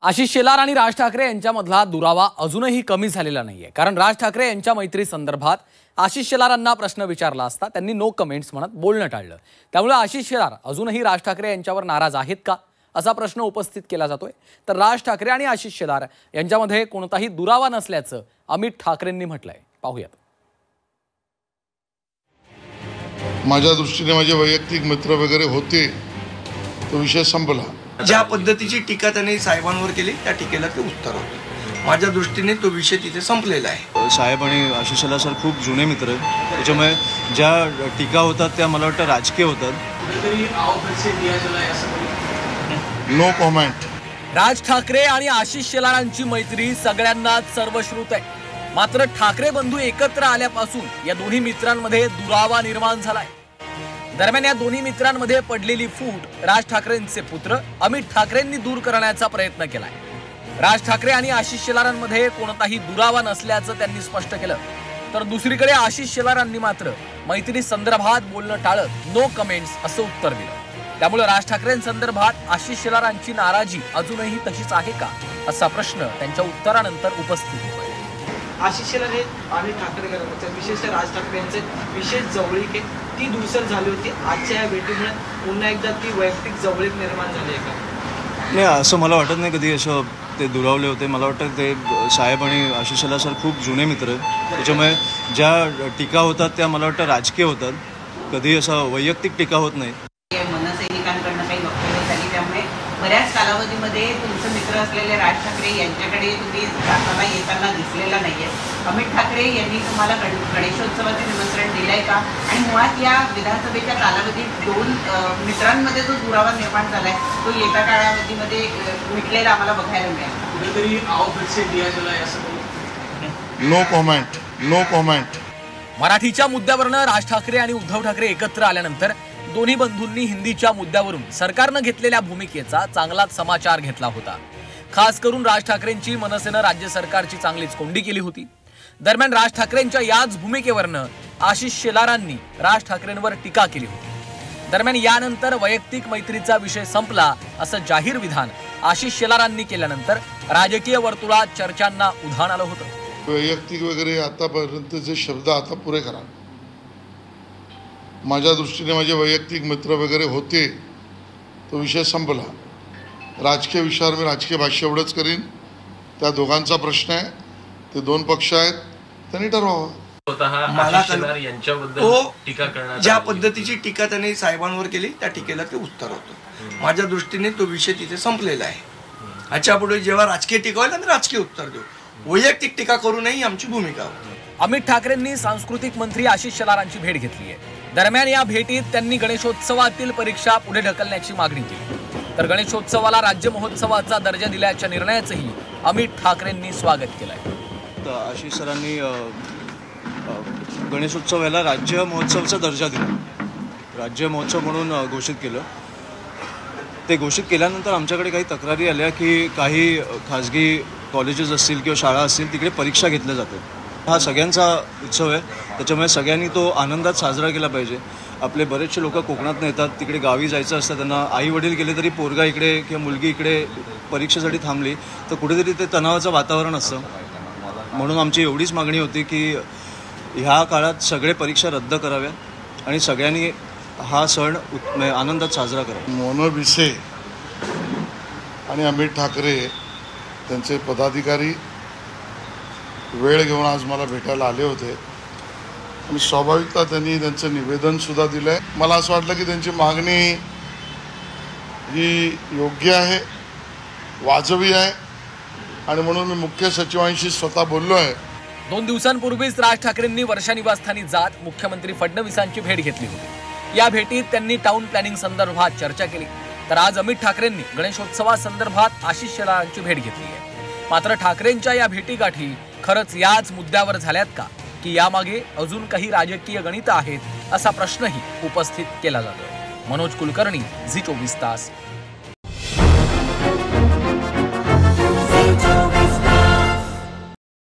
आशिष शेलार आणि राज ठाकरे यांच्यामधला दुरावा अजूनही कमी झालेला नाहीये। कारण राज ठाकरे यांच्या मैत्री संदर्भात आशिष शेलारांना प्रश्न विचारला असता त्यांनी नो कमेंट्स म्हणत बोलणं टाळलं। त्यामुळे आशिष शेलार अजूनही राज ठाकरे यांच्यावर नाराज आहेत का असा प्रश्न उपस्थित केला जातोय। तर राज ठाकरे आणि आशिष शेलार यांच्यामध्ये कोणताही दुरावा नसल्याचं अमित ठाकरेंनी म्हटलंय। पाहूयात। माझ्या दृष्टीने माझे वैयक्तिक मित्र वगैरे होते, तो विषय संपला। ज्या पद्धतीची टीका त्यांनी साहेबांवर केली त्या टीकेला ते उत्तर होतं। माझ्या दृष्टीने तो विषय तिथे संपलेला आहे। साहेब आणि आशिष शेलार सर खूप जुने मित्र आहेत, त्याच्यामुळे ज्या टीका होतात त्या मला वाटतं राजकीय होतात। No comment. राज ठाकरे आणि आशिष शेलारांची मैत्री सगळ्यांनाच सर्वश्रुत आहे। मात्र ठाकरे बंधू एकत्र आल्यापासून या दोन्ही मित्रांमध्ये दुरावा निर्माण झालाय। दरम्यान या दोन्ही मित्रांमध्ये पडलेली फूट राज ठाकरेंचे पुत्र अमित ठाकरेंनी दूर करण्याचा प्रयत्न केलाय। राज ठाकरे आणि आशिष शेलारांमध्ये कोणताही दुरावा नसल्याचं त्यांनी स्पष्ट केलं। तर दुसरीकडे आशिष शेलारांनी मात्र मैत्री संदर्भात बोलणं टाळत नो कमेंट्स असं उत्तर दिलं। त्यामुळे राज ठाकरेंसंदर्भात आशिष शेलारांची नाराजी अजूनही तशीच आहे का असा प्रश्न त्यांच्या उत्तरानंतर उपस्थित होतोय। आशिष शेलार हे आणि ठाकरे घराण्याचं विशेषतः राज ठाकरे यांचे विशेष जवळीक आहे, ती दूरसर झाली होती। आजच्या या भेटीमुळे पुन्हा एकदा ती वैयक्तिक जवळीक निर्माण झाली आहे का? नाही, असं मला वाटत नाही कधी असं ते दुरावले होते। मला वाटतं ते साहेब आणि आशिष शेलार सर खूप जुने मित्र आहेत, त्याच्यामुळे ज्या टीका होतात त्या मला वाटतं राजकीय होतात, कधी असं वैयक्तिक टीका होत नाही। मनसैनिकांकडनं काही वक्तव्य झाली, त्यामुळे बऱ्याच कालावधीमध्ये तुमचे मित्र असलेले राज ठाकरे यांच्याकडे तुम्ही जाताना येताना दिसलेला नाहीये। अमित ठाकरे यांनी तुम्हाला गणेशोत्सवाचे निमंत्रण दिलंय का? आणि मुळात या विधानसभेच्या कालावधीत दोन मित्रांमध्ये जो दुरावा निर्माण झालाय तो येत्या कालावधीमध्ये मिटलेला आम्हाला बघायला मिळेल। कुठेतरी आवडसे दिया गेलाय असं नो कॉमेंट। No comment. मराठीच्या मुद्द्यावरनं राज ठाकरे आणि उद्धव ठाकरे एकत्र आल्यानंतर दोन्ही बंधूंनी हिंदीच्या मुद्द्यावरून सरकारनं घेतलेल्या भूमिकेचा चांगलाच समाचार घेतला होता। खास करून राज ठाकरेंची मनसेनं राज्य सरकारची चांगलीच कोंडी केली होती। दरम्यान राज ठाकरेंच्या याच भूमिकेवरनं आशिष शेलारांनी राज ठाकरेंवर टीका केली होती। दरम्यान यानंतर वैयक्तिक मैत्रीचा विषय संपला असं जाहीर विधान आशिष शेलारांनी केल्यानंतर राजकीय वर्तुळात चर्चांना उधाण आलं होतं। वैयक्तिक वगैरे आतापर्यंतचे शब्द आता पुरे करा। माझ्या दृष्टीने माझे वैयक्तिक मित्र वगैरे होते, तो विषय संपला। राजकीय विषयावर मी राजकीय भाष्य एवढंच करीन। त्या दोघांचा प्रश्न आहे, ते दोन पक्ष आहेत, त्यांनी ठरवावं। ज्या पद्धतीची टीका त्यांनी साहेबांवर केली त्या टीकेला ते उत्तर होतं। माझ्या दृष्टीने तो विषय तिथे संपलेला आहे। ह्याच्या पुढे जेव्हा राजकीय टीका होईल आम्ही राजकीय उत्तर देऊ, वैयक्तिक टीका करू नये ही आमची भूमिका होती। अमित ठाकरेंनी सांस्कृतिक मंत्री आशिष शेलारांची भेट घेतली आहे। दरम्यान या भेटीत त्यांनी गणेशोत्सवातील परीक्षा पुढे ढकलण्याची मागणी केली। तर गणेशोत्सवाला राज्य महोत्सवाचा दर्जा दिल्याच्या निर्णयाचंही अमित ठाकरेंनी स्वागत केलंय। आशिष सरांनी गणेशोत्सवाला राज्य महोत्सवाचा दर्जा दिला, राज्य महोत्सव म्हणून घोषित केलं। ते घोषित केल्यानंतर आमच्याकडे काही तक्रारी आल्या की काही खाजगी कॉलेजेस असतील किंवा शाळा असतील तिकडे परीक्षा घेतल्या जातात। हा सगळ्यांचा उत्सव आहे, त्याच्यामुळे सगळ्यांनी तो आनंदात साजरा केला पाहिजे। आपले बरेचसे लोक कोकणातून येतात, तिकडे गावी जायचं असतं त्यांना, आई वडील गेले तरी पोरगा इकडे किंवा मुलगी इकडे परीक्षेसाठी थांबली तर कुठेतरी ते तणावाचं वातावरण असतं। म्हणून आमची एवढीच मागणी होती की ह्या काळात सगळे परीक्षा रद्द कराव्या आणि सगळ्यांनी हा सण आनंदात साजरा करावा। मोनो भिसे आणि अमित ठाकरे त्यांचे पदाधिकारी वेळ घेऊन आज मला भेटायला आले होते आणि स्वाभाविकता त्यांनी त्यांचं निवेदन सुद्धा दिलंय। मला असं वाटलं की त्यांची मागणी ही योग्य आहे, वाजवी आहे आणि म्हणून मी मुख्य सचिवांशी स्वतः बोललो आहे। 2 दिवसांपूर्वीच राज ठाकरेंनी वर्षा निवासस्थानी जात मुख्यमंत्री फडणवीसांची भेट घेतली होती। या भेटीत त्यांनी टाउन प्लॅनिंग संदर्भात चर्चा केली। तर आज अमित ठाकरेंनी गणेशोत्सवासंदर्भात आशिष शेलारांची भेट घेतली आहे। मात्र ठाकरेंच्या या भेटीगाठी खरंच याच मुद्द्यावर झाल्यात का की यामागे अजून काही राजकीय गणितं आहेत असा प्रश्नही उपस्थित केला जातोय। मनोज कुलकर्णी, झी 24 तास।